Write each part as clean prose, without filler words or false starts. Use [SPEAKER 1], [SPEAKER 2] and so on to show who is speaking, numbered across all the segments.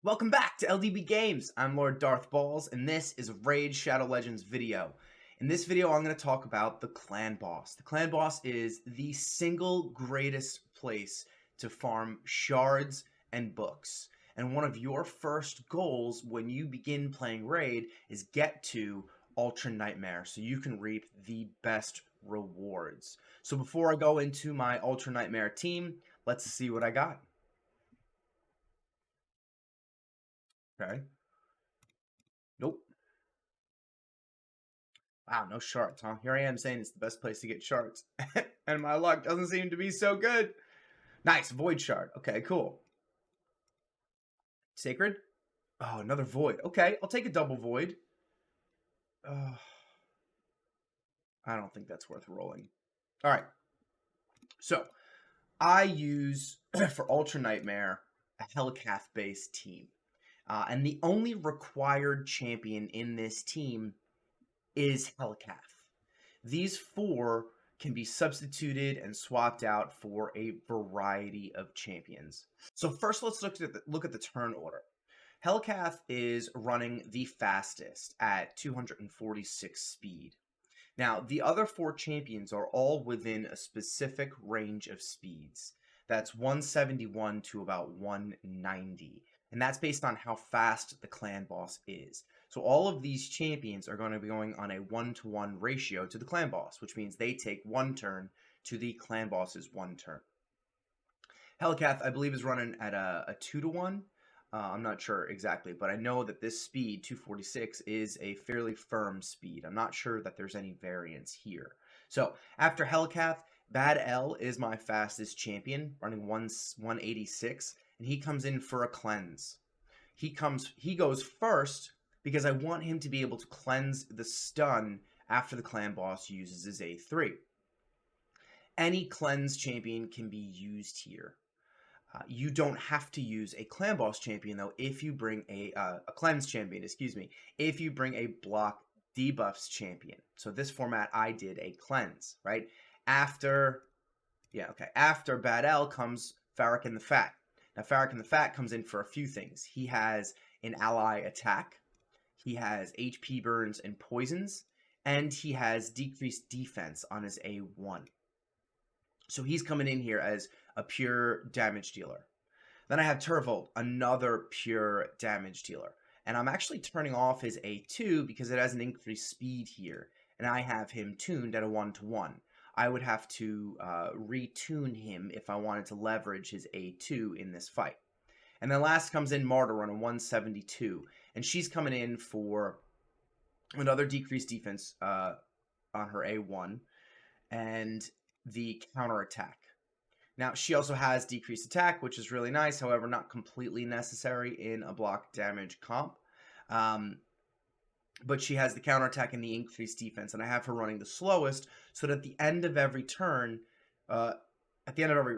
[SPEAKER 1] Welcome back to LDB Games. I'm Lord Darth Balls, and this is a Raid Shadow Legends video. In this video, I'm going to talk about the clan boss. The clan boss is the single greatest place to farm shards and books. And one of your first goals when you begin playing Raid is get to ultranightmare so you can reap the best rewards. So before I go into my ultranightmare team, let's see what I got. Okay. Nope. Wow, no shards, huh? Here I am saying it's the best place to get shards. And my luck doesn't seem to be so good. Nice, void shard. Okay, cool. Sacred? Oh, another void. Okay, I'll take a double void. I don't think that's worth rolling. All right. So, I use, for ultranightmare, a Helicath-based team. And the only required champion in this team is Helicath. These four can be substituted and swapped out for a variety of champions. So first, let's look at the turn order. Helicath is running the fastest at 246 speed. Now, the other four champions are all within a specific range of speeds. That's 171 to about 190. And that's based on how fast the clan boss is. So all of these champions are going to be going on a 1-to-1 ratio to the clan boss, which means they take one turn to the clan boss's one turn. Helicath, I believe, is running at a 2-to-1. I'm not sure exactly, but I know that this speed, 246, is a fairly firm speed. I'm not sure that there's any variance here. So after Helicath, Bad-El is my fastest champion, running 186. And he comes in for a cleanse. He goes first because I want him to be able to cleanse the stun after the clan boss uses his A3. Any cleanse champion can be used here. You don't have to use a clan boss champion though if you bring a cleanse champion, if you bring a block debuffs champion. So this format I did a cleanse, right? After Bad-El comes Farrakin the Fat. Now, Farrakin the Fat comes in for a few things. He has an ally attack, he has HP burns and poisons, and he has decreased defense on his A1. So he's coming in here as a pure damage dealer. Then I have Tervold, another pure damage dealer. And I'm actually turning off his A2 because it has an increased speed here. And I have him tuned at a 1-to-1. I would have to retune him if I wanted to leverage his A2 in this fight. And then last comes in Martyr on a 172. And she's coming in for another decreased defense on her A1 and the counterattack. Now, she also has decreased attack, which is really nice. However, not completely necessary in a block damage comp. But she has the counterattack and the increased defense, and I have her running the slowest, so that at the end of every turn, at the end of every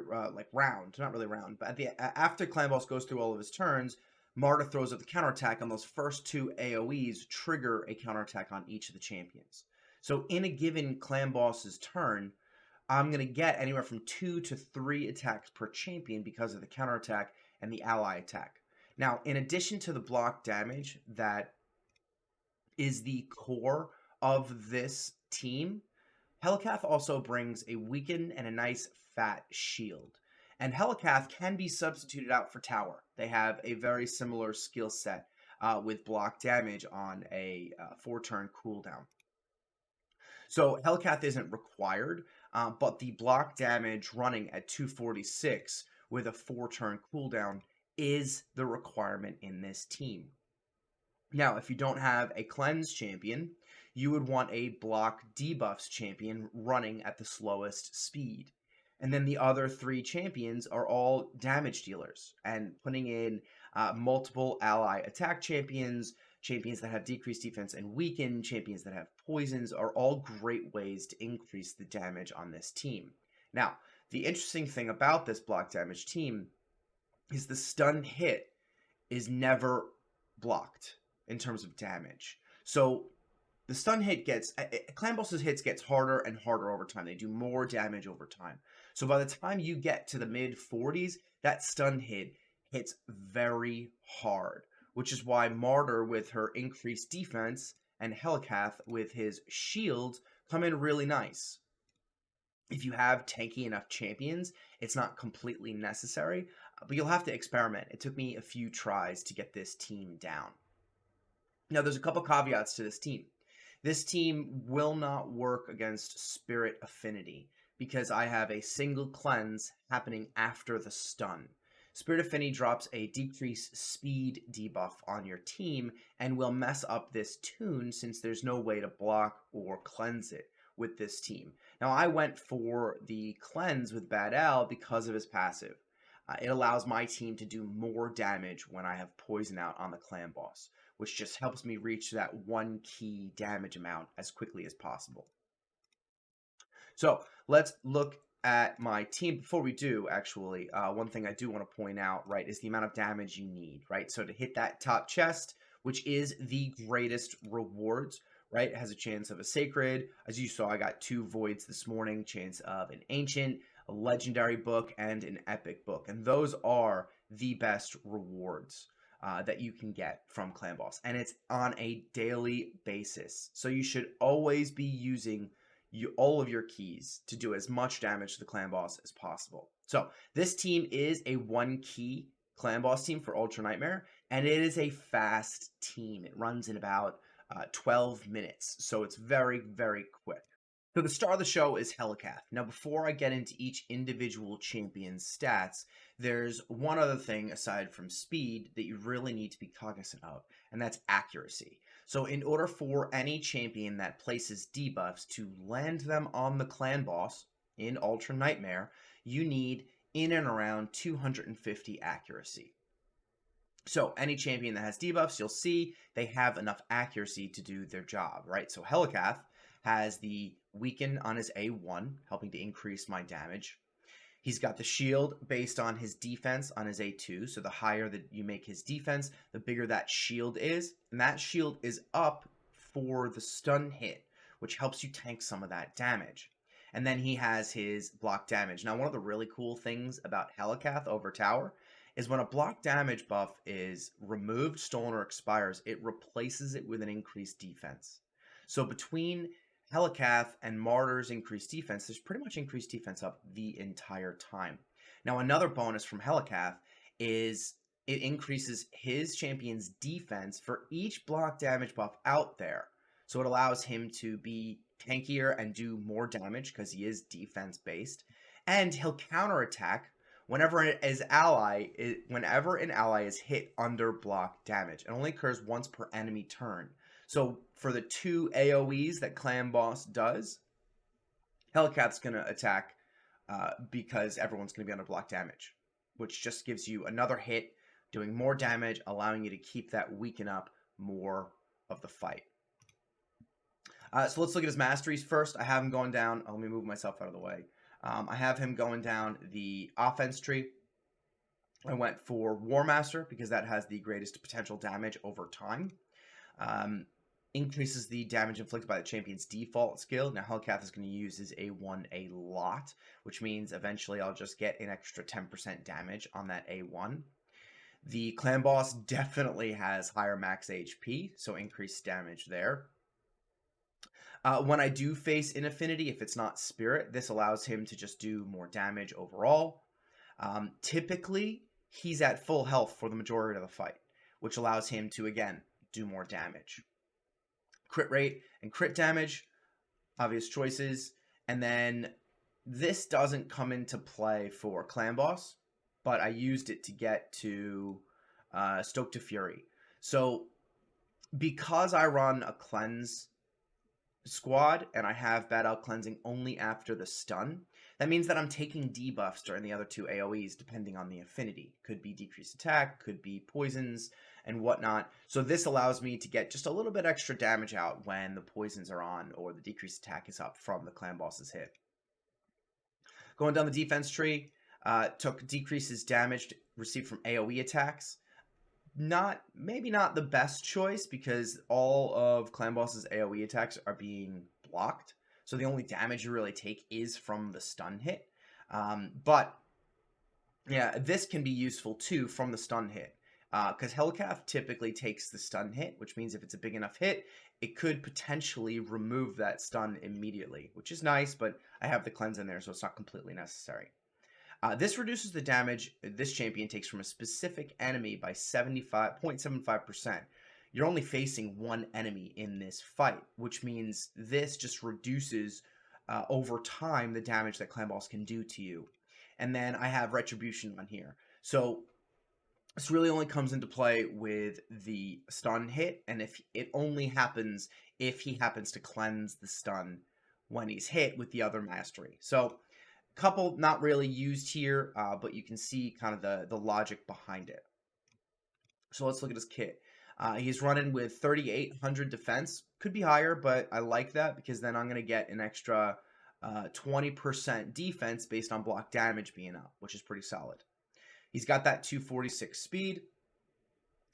[SPEAKER 1] round, not really round, but after clan boss goes through all of his turns, Martyr throws up the counterattack, and those first two AoEs trigger a counterattack on each of the champions. So in a given clan boss's turn, I'm going to get anywhere from 2 to 3 attacks per champion because of the counterattack and the ally attack. Now, in addition to the block damage that is the core of this team, Helicath also brings a weaken and a nice fat shield. And Helicath can be substituted out for tower. They have a very similar skill set with block damage on a 4-turn cooldown. So Helicath isn't required, but the block damage running at 246 with a 4-turn cooldown is the requirement in this team. Now, if you don't have a cleanse champion, you would want a block debuffs champion running at the slowest speed. And then the other 3 champions are all damage dealers, and putting in multiple ally attack champions, champions that have decreased defense and weaken, champions that have poisons are all great ways to increase the damage on this team. Now, the interesting thing about this block damage team is the stun hit is never blocked in terms of damage. So the stun hit clan boss's hits gets harder and harder over time. They do more damage over time. So by the time you get to the mid 40s, that stun hit hits very hard, which is why Martyr with her increased defense and Helicath with his shield come in really nice. If you have tanky enough champions, it's not completely necessary, but you'll have to experiment. It took me a few tries to get this team down. Now, there's a couple caveats to this team. This team will not work against Spirit Affinity because I have a single cleanse happening after the stun. Spirit Affinity drops a decreased speed debuff on your team and will mess up this tune since there's no way to block or cleanse it with this team. Now, I went for the cleanse with Bad-El because of his passive. It allows my team to do more damage when I have poison out on the clan boss, which just helps me reach that one key damage amount as quickly as possible. So let's look at my team. Before we do, actually, one thing I do want to point out, right, is the amount of damage you need, right? So to hit that top chest, which is the greatest rewards, right, it has a chance of a sacred. As you saw, I got 2 voids this morning, chance of an ancient, a legendary book, and an epic book. And those are the best rewards that you can get from Clan Boss. And it's on a daily basis. So you should always be using all of your keys to do as much damage to the Clan Boss as possible. So this team is a 1-key Clan Boss team for Ultra Nightmare, and it is a fast team. It runs in about 12 minutes, so it's very, very quick. So the star of the show is Helicath. Now, before I get into each individual champion's stats, there's one other thing aside from speed that you really need to be cognizant of, and that's accuracy. So in order for any champion that places debuffs to land them on the clan boss in Ultra Nightmare, you need in and around 250 accuracy. So any champion that has debuffs, you'll see they have enough accuracy to do their job, right? So Helicath has the weaken on his A1, helping to increase my damage. He's got the shield based on his defense on his A2, so the higher that you make his defense, the bigger that shield is, and that shield is up for the stun hit, which helps you tank some of that damage. And then he has his block damage. Now, one of the really cool things about Helicath over tower is when a block damage buff is removed, stolen, or expires, it replaces it with an increased defense. So between Helicath and Martyr's increased defense, there's pretty much increased defense up the entire time. Now, another bonus from Helicath is it increases his champion's defense for each block damage buff out there. So it allows him to be tankier and do more damage because he is defense-based. And he'll counterattack whenever an ally is hit under block damage. It only occurs once per enemy turn. So for the 2 AoEs that Clan Boss does, Helicath's going to attack because everyone's going to be under block damage, which just gives you another hit, doing more damage, allowing you to keep that weaken up more of the fight. So let's look at his masteries first. I have him going down. Let me move myself out of the way. I have him going down the offense tree. I went for War Master because that has the greatest potential damage over time. Increases the damage inflicted by the champion's default skill. Now, Helicath is going to use his A1 a lot, which means eventually I'll just get an extra 10% damage on that A1. The clan boss definitely has higher max HP, so increased damage there. When I do face an affinity, if it's not spirit, this allows him to just do more damage overall. Typically, he's at full health for the majority of the fight, which allows him to, again, do more damage. Crit rate and crit damage, obvious choices. And then this doesn't come into play for Clan Boss, but I used it to get to Stoke to Fury. So because I run a cleanse squad and I have Bad-El cleansing only after the stun, that means that I'm taking debuffs during the other 2 AoEs depending on the affinity. Could be decreased attack, could be poisons and whatnot. So this allows me to get just a little bit extra damage out when the poisons are on or the decreased attack is up from the clan boss's hit. Going down the defense tree, took decreases damage received from AoE attacks. Maybe not the best choice because all of Clan Boss's AoE attacks are being blocked. So the only damage you really take is from the stun hit. But Yeah, this can be useful too from the stun hit. Because Helicath typically takes the stun hit, which means if it's a big enough hit, it could potentially remove that stun immediately, which is nice, but I have the cleanse in there, so it's not completely necessary. This reduces the damage this champion takes from a specific enemy by 75.75%. You're only facing one enemy in this fight, which means this just reduces over time the damage that clan boss can do to you. And then I have retribution on here. So this really only comes into play with the stun hit, and if it only happens if he happens to cleanse the stun when he's hit with the other mastery. So couple not really used here, but you can see kind of the logic behind it. So let's look at his kit. He's running with 3,800 defense. Could be higher, but I like that because then I'm going to get an extra 20% defense based on block damage being up, which is pretty solid. He's got that 246 speed,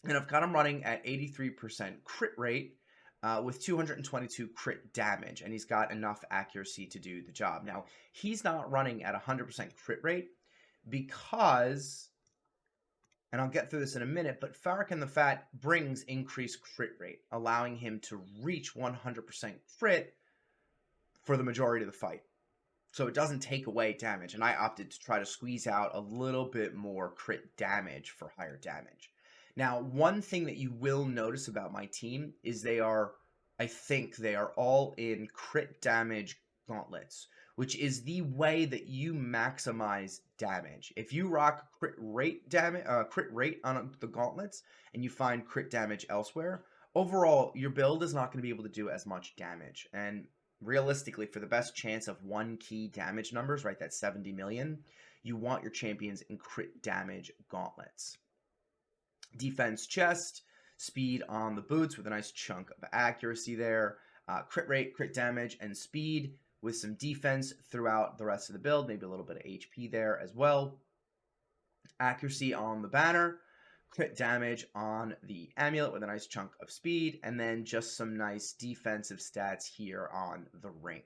[SPEAKER 1] and I've got him running at 83% crit rate with 222 crit damage, and he's got enough accuracy to do the job. Now, he's not running at 100% crit rate because, and I'll get through this in a minute, but Farrakin the Fat brings increased crit rate, allowing him to reach 100% crit for the majority of the fight. So it doesn't take away damage, and I opted to try to squeeze out a little bit more crit damage for higher damage. Now, one thing that you will notice about my team is I think they are all in crit damage gauntlets, which is the way that you maximize damage. If you rock crit rate on the gauntlets and you find crit damage elsewhere, overall your build is not going to be able to do as much damage. And realistically, for the best chance of one key damage numbers, right, that's 70 million, you want your champions in crit damage gauntlets. Defense chest, speed on the boots with a nice chunk of accuracy there, crit rate, crit damage, and speed with some defense throughout the rest of the build, maybe a little bit of HP there as well. Accuracy on the banner, crit damage on the amulet with a nice chunk of speed, and then just some nice defensive stats here on the ring.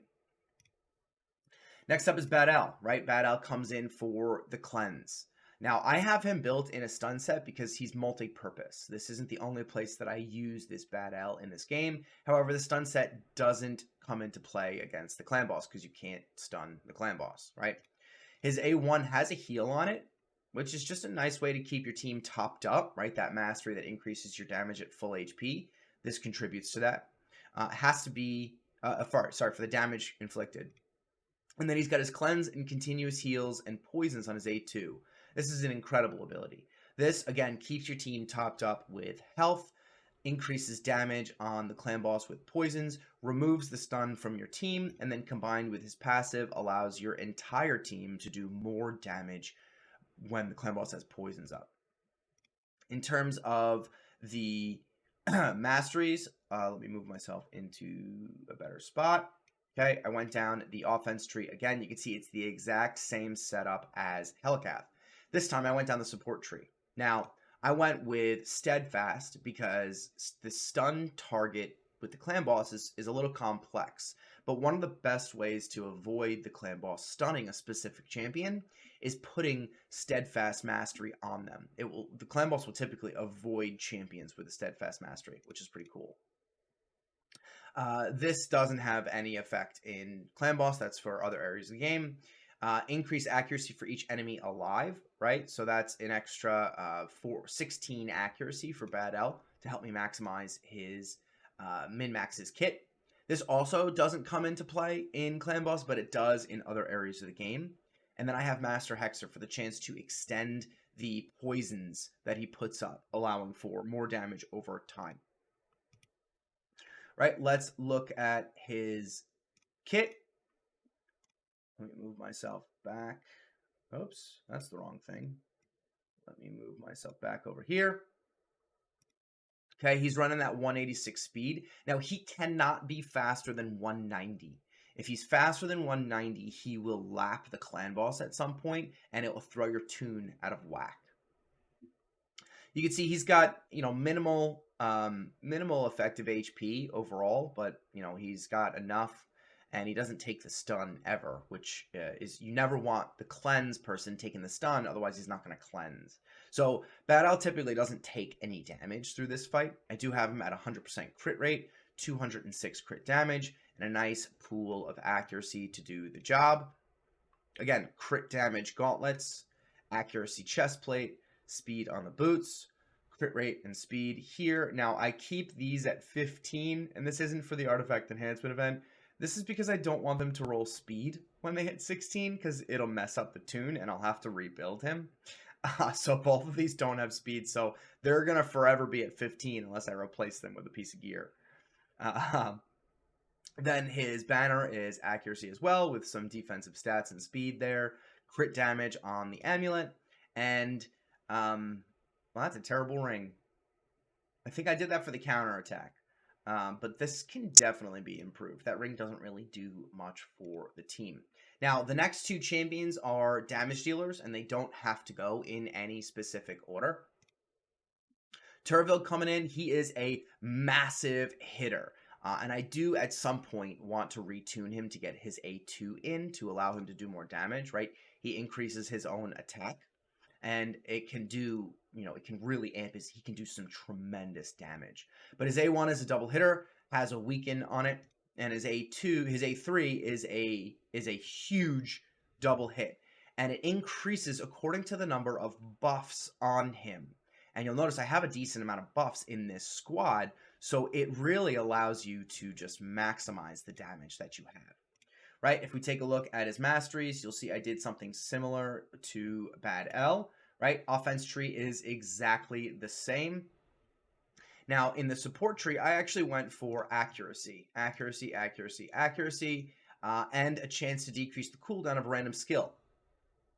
[SPEAKER 1] Next up is Bad-El, right? Bad-El comes in for the cleanse. Now, I have him built in a stun set because he's multi-purpose. This isn't the only place that I use this Bad-El in this game. However, the stun set doesn't come into play against the clan boss because you can't stun the clan boss, right? His A1 has a heal on it, which is just a nice way to keep your team topped up, right? That mastery that increases your damage at full HP. This contributes to that. Has to be, for the damage inflicted. And then he's got his cleanse and continuous heals and poisons on his A2. This is an incredible ability. This, again, keeps your team topped up with health, increases damage on the clan boss with poisons, removes the stun from your team, and then combined with his passive allows your entire team to do more damage when the clan boss has poisons up. In terms of the masteries, let me move myself into a better spot. Okay, I went down the offense tree. Again, you can see it's the exact same setup as Helicath. This time I went down the support tree. Now, I went with Steadfast because the stun target with the clan boss is a little complex. But one of the best ways to avoid the clan boss stunning a specific champion is putting Steadfast Mastery on them. The clan boss will typically avoid champions with a Steadfast Mastery, which is pretty cool. This doesn't have any effect in clan boss. That's for other areas of the game. Increase accuracy for each enemy alive, right? So that's an extra 16 accuracy for Bad-El to help me maximize his min-max his kit. This also doesn't come into play in clan boss, but it does in other areas of the game. And then I have Master Hexer for the chance to extend the poisons that he puts up, allowing for more damage over time. Right, let's look at his kit. Let me move myself back. Oops, that's the wrong thing. Let me move myself back over here. Okay, he's running that 186 speed. Now, he cannot be faster than 190. If he's faster than 190, he will lap the clan boss at some point, and it will throw your tune out of whack. You can see he's got, minimal effective HP overall, but, he's got enough and he doesn't take the stun ever, which is, you never want the cleanse person taking the stun, otherwise he's not going to cleanse. So Bad-El typically doesn't take any damage through this fight. I do have him at 100% crit rate, 206 crit damage, and a nice pool of accuracy to do the job. Again, crit damage gauntlets, accuracy chest plate, speed on the boots, crit rate and speed here. Now, I keep these at 15, and this isn't for the artifact enhancement event. This is because I don't want them to roll speed when they hit 16, because it'll mess up the tune, and I'll have to rebuild him. So both of these don't have speed, so they're going to forever be at 15 unless I replace them with a piece of gear. Then his banner is accuracy as well, with some defensive stats and speed there. Crit damage on the amulet, and well, that's a terrible ring. I think I did that for the counterattack. But this can definitely be improved. That ring doesn't really do much for the team. Now, the next two champions are damage dealers, and they don't have to go in any specific order. Tervold coming in, he is a massive hitter. And I do, at some point, want to retune him to get his A2 in to allow him to do more damage, right? He increases his own attack, and it can do, you know, it can really amp his, he can do some tremendous damage. But his A1 is a double hitter, has a weaken on it, and his A2, his A3 is a huge double hit, and it increases according to the number of buffs on him. And you'll notice I have a decent amount of buffs in this squad, so it really allows you to just maximize the damage that you have. Right, if we take a look at his masteries, you'll see I did something similar to Bad-El, right? Offense tree is exactly the same. Now, in the support tree, I actually went for accuracy, accuracy, accuracy, accuracy, and a chance to decrease the cooldown of a random skill.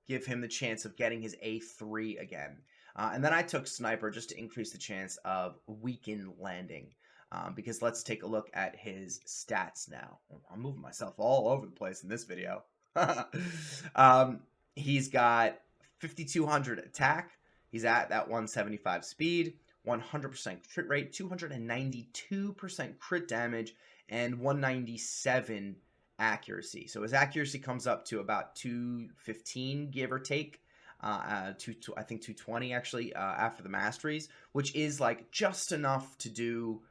[SPEAKER 1] Give him the chance of getting his A3 again. And then I took sniper just to increase the chance of weaken landing. Because let's take a look at his stats now. I'm moving myself all over the place in this video. He's got 5,200 attack. He's at that 175 speed, 100% crit rate, 292% crit damage, and 197 accuracy. So his accuracy comes up to about 215, give or take. I think 220 actually after the masteries, which is like just enough to do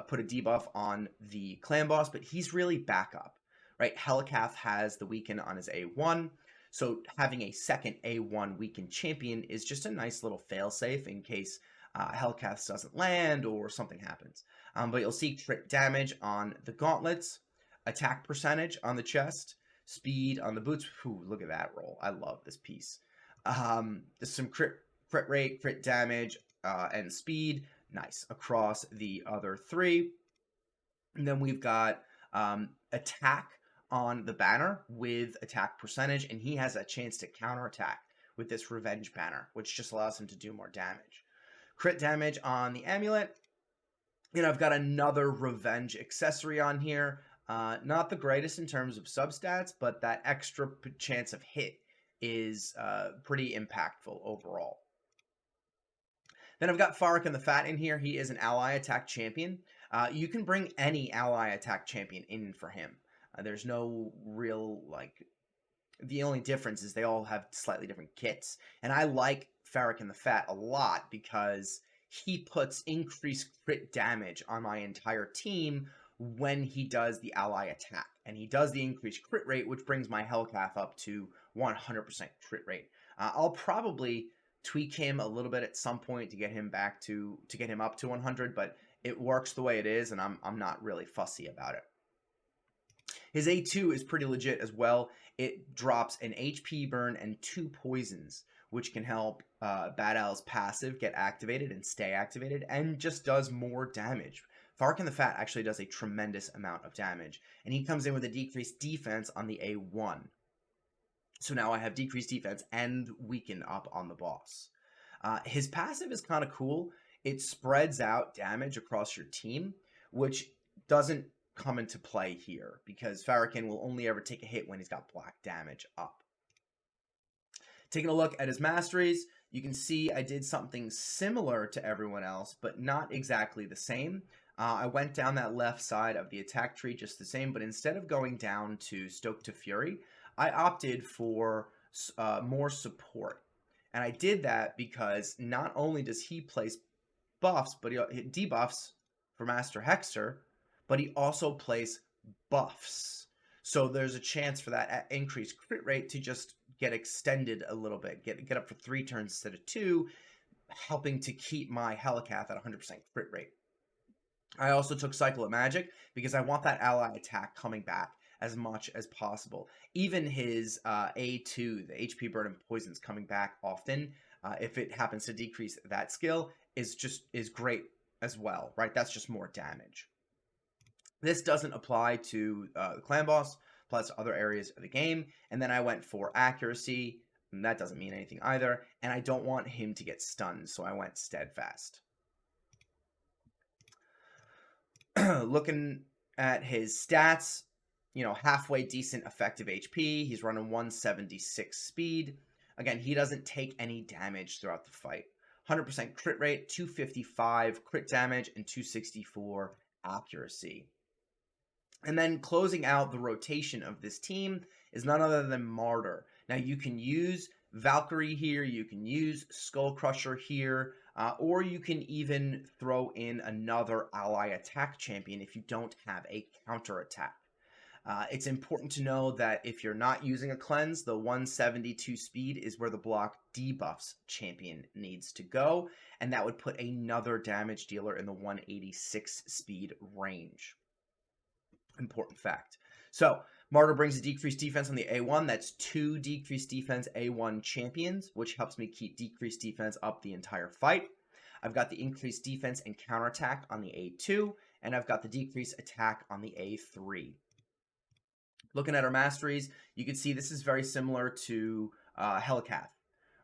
[SPEAKER 1] put a debuff on the clan boss, but he's really backup, right? Helicath has the weaken on his A1, so having a second A1 weakened champion is just a nice little failsafe in case Helicath doesn't land or something happens. But you'll see crit damage on the gauntlets, attack percentage on the chest, speed on the boots. Whew, look at that roll. I love this piece. There's some crit rate, crit damage, and speed. Nice. Across the other three. And then we've got attack on the banner with attack percentage, and he has a chance to counterattack with this revenge banner, which just allows him to do more damage. Crit damage on the amulet. And I've got another revenge accessory on here. Not the greatest in terms of substats, but that extra chance of hit is pretty impactful overall. Then I've got Farrakin the Fat in here. He is an ally attack champion. You can bring any ally attack champion in for him. There's no real, like, the only difference is they all have slightly different kits. And I like Farrakin the Fat a lot because he puts increased crit damage on my entire team when he does the ally attack. And he does the increased crit rate, which brings my Helicath up to 100% crit rate. I'll probably tweak him a little bit at some point to get him back to get him up to 100, but it works the way it is, and I'm not really fussy about it. His A2 is pretty legit as well. It drops an HP burn and 2 poisons, which can help Bad-El's passive get activated and stay activated, and just does more damage. Farrakin the Fat actually does a tremendous amount of damage, and he comes in with a decreased defense on the A1. So now I have decreased defense and weaken up on the boss. His passive is kind of cool. It spreads out damage across your team, which doesn't come into play here because Farrakin will only ever take a hit when he's got black damage up. Taking a look at his masteries, you can see I did something similar to everyone else, but not exactly the same. I went down that left side of the attack tree just the same, but instead of going down to Stoke to Fury, I opted for more support. And I did that because not only does he place buffs, but he debuffs for Master Hexer, but he also plays buffs. So there's a chance for that increased crit rate to just get extended a little bit, get up for 3 turns instead of 2, helping to keep my Helicath at 100% crit rate. I also took Cycle of Magic because I want that ally attack coming back as much as possible. Even his A2, the HP burn and poisons coming back often, if it happens to decrease that skill, is great as well, right? That's just more damage. This doesn't apply to the clan boss, applies to other areas of the game. And then I went for accuracy, and that doesn't mean anything either. And I don't want him to get stunned, so I went steadfast. Looking at his stats, you know, halfway decent effective HP. He's running 176 speed. Again, he doesn't take any damage throughout the fight. 100% crit rate, 255 crit damage, and 264 accuracy. And then closing out the rotation of this team is none other than Martyr. Now, you can use Valkyrie here, you can use Skull Crusher here, or you can even throw in another ally attack champion if you don't have a counter attack. It's important to know that if you're not using a cleanse, the 172 speed is where the block debuffs champion needs to go, and that would put another damage dealer in the 186 speed range. Important fact. So, Martyr brings a decreased defense on the A1. That's 2 decreased defense A1 champions, which helps me keep decreased defense up the entire fight. I've got the increased defense and counterattack on the A2, and I've got the decreased attack on the A3. Looking at our masteries, you can see this is very similar to Helicath,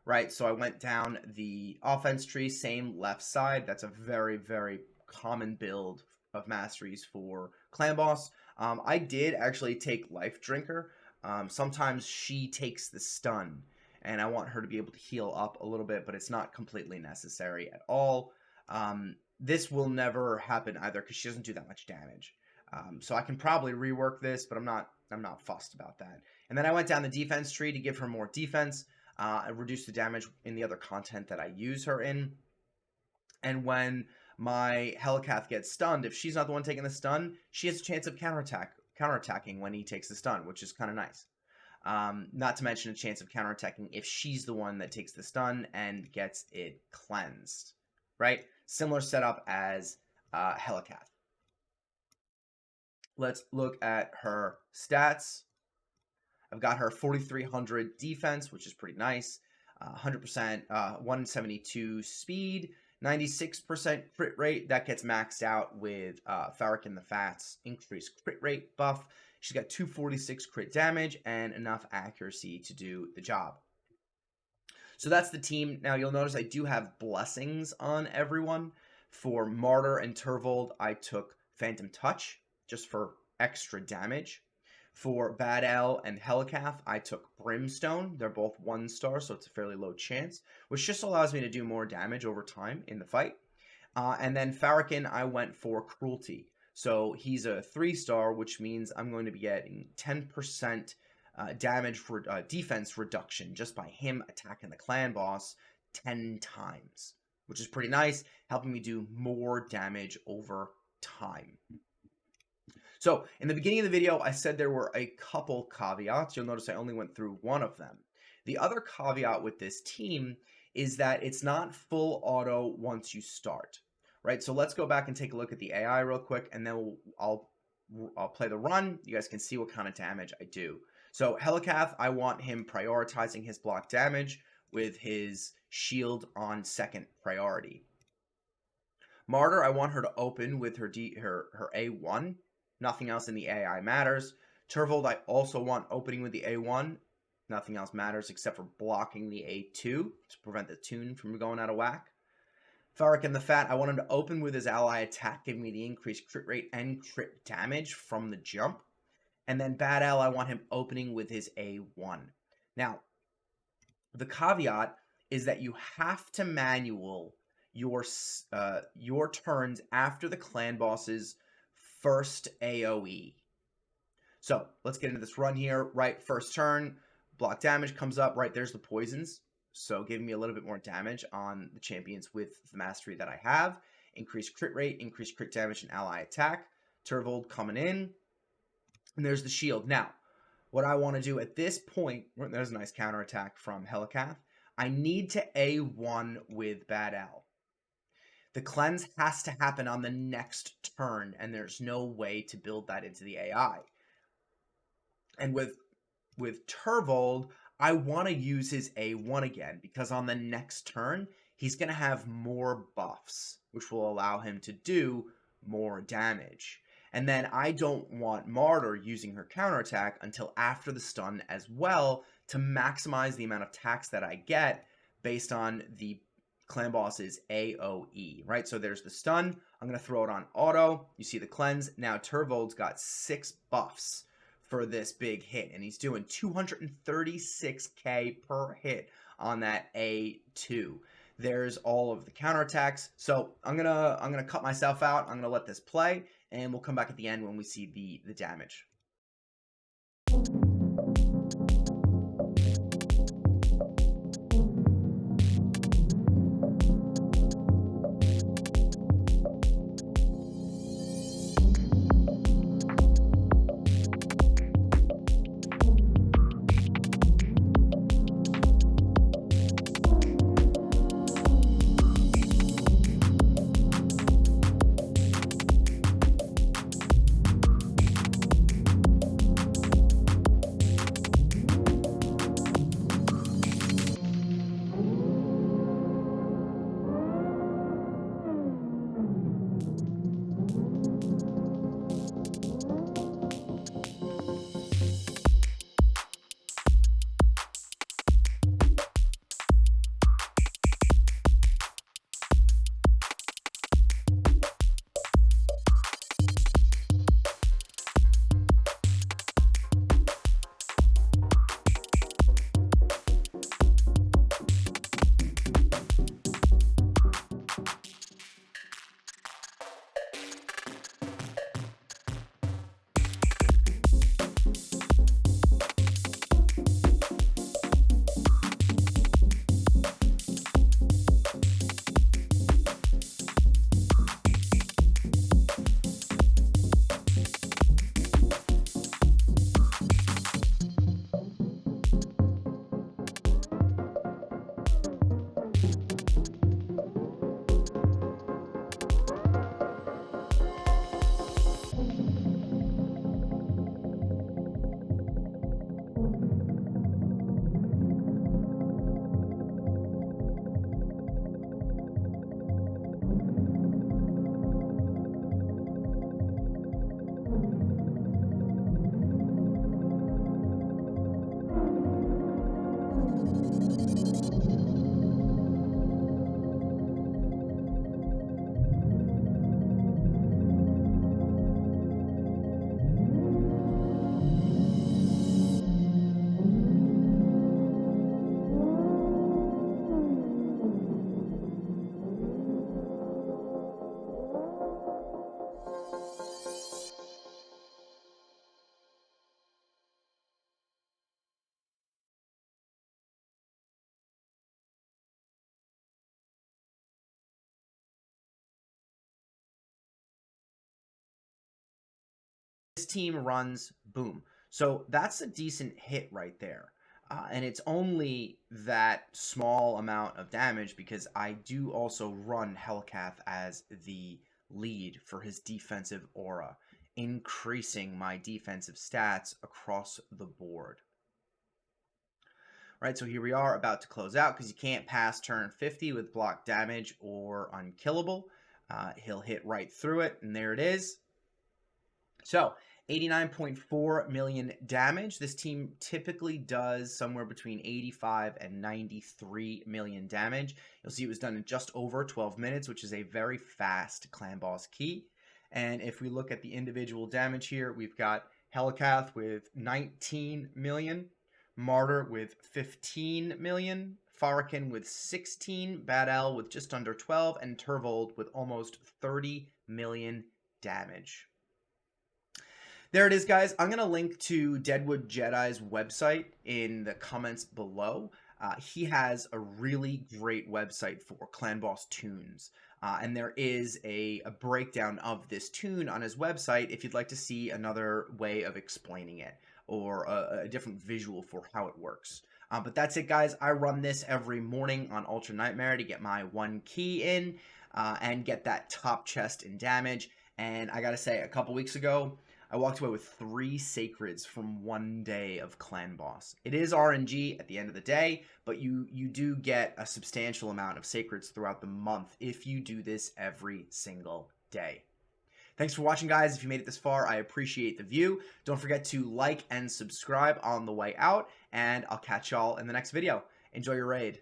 [SPEAKER 1] right? So I went down the offense tree, same left side. That's a very, very common build of masteries for clan boss. I did actually take Life Drinker. Sometimes she takes the stun, and I want her to be able to heal up a little bit, but it's not completely necessary at all. This will never happen either because she doesn't do that much damage. So I can probably rework this, but I'm not fussed about that. And then I went down the defense tree to give her more defense, and reduce the damage in the other content that I use her in. And when my Helicath gets stunned, if she's not the one taking the stun, she has a chance of counterattacking when he takes the stun, which is kind of nice. Not to mention a chance of counterattacking if she's the one that takes the stun and gets it cleansed, right? Similar setup as Helicath. Let's look at her stats. I've got her 4,300 defense, which is pretty nice. 100%, 172 speed, 96% crit rate. That gets maxed out with Farrakin the Fat's increased crit rate buff. She's got 246 crit damage and enough accuracy to do the job. So that's the team. Now you'll notice I do have blessings on everyone. For Martyr and Tervold, I took Phantom Touch just for extra damage. For Bad-El and Helicath, I took Brimstone. They're both 1-star, so it's a fairly low chance, which just allows me to do more damage over time in the fight. And then Farrakin, I went for Cruelty. So he's a 3-star, which means I'm going to be getting 10% damage for defense reduction just by him attacking the clan boss 10 times, which is pretty nice, helping me do more damage over time. So, in the beginning of the video, I said there were a couple caveats. You'll notice I only went through one of them. The other caveat with this team is that it's not full auto once you start, right? So let's go back and take a look at the AI real quick, and then I'll play the run. You guys can see what kind of damage I do. So Helicath, I want him prioritizing his block damage with his shield on second priority. Martyr, I want her to open with her A1. Nothing else in the AI matters. Tervold, I also want opening with the A1. Nothing else matters except for blocking the A2 to prevent the tune from going out of whack. Farrakin the Fat, I want him to open with his ally attack, giving me the increased crit rate and crit damage from the jump. And then Bad-El, I want him opening with his A1. Now, the caveat is that you have to manual your turns after the clan boss's first AoE. So let's get into this run here. Right, first turn, block damage comes up. Right, there's the poisons. So giving me a little bit more damage on the champions with the mastery that I have. Increased crit rate, increased crit damage, and ally attack. Tervold coming in. And there's the shield. Now, what I want to do at this point, there's a nice counterattack from Helicath. I need to A1 with Bad-El. The cleanse has to happen on the next turn, and there's no way to build that into the AI. And with Tervold, I want to use his A1 again, because on the next turn, he's going to have more buffs, which will allow him to do more damage. And then I don't want Martyr using her counterattack until after the stun as well, to maximize the amount of attacks that I get based on the clan boss's AoE, right? So there's the stun. I'm going to throw it on auto. You see the cleanse. Now Tervold's got 6 buffs for this big hit, and he's doing 236k per hit on that A2. There's all of the counterattacks. So I'm gonna cut myself out. I'm gonna let this play, and we'll come back at the end when we see the damage. This team runs boom. So that's a decent hit right there. And it's only that small amount of damage because I do also run Helicath as the lead for his defensive aura, increasing my defensive stats across the board. Right, so here we are about to close out because you can't pass turn 50 with block damage or unkillable. He'll hit right through it, and there it is. So 89.4 million damage. This team typically does somewhere between 85 and 93 million damage. You'll see it was done in just over 12 minutes, which is a very fast clan boss key. And if we look at the individual damage here, we've got Helicath with 19 million, Martyr with 15 million, Farrakin with 16, Bad-El with just under 12, and Tervold with almost 30 million damage. There it is, guys. I'm going to link to Deadwood Jedi's website in the comments below. He has a really great website for clan boss tunes. And there is a breakdown of this tune on his website if you'd like to see another way of explaining it or a different visual for how it works. But that's it, guys. I run this every morning on Ultra Nightmare to get my 1 key in and get that top chest in damage. And I gotta say, a couple weeks ago, I walked away with 3 sacreds from 1 day of clan boss. It is RNG at the end of the day, but you do get a substantial amount of sacreds throughout the month if you do this every single day. Thanks for watching, guys. If you made it this far, I appreciate the view. Don't forget to like and subscribe on the way out, and I'll catch y'all in the next video. Enjoy your raid.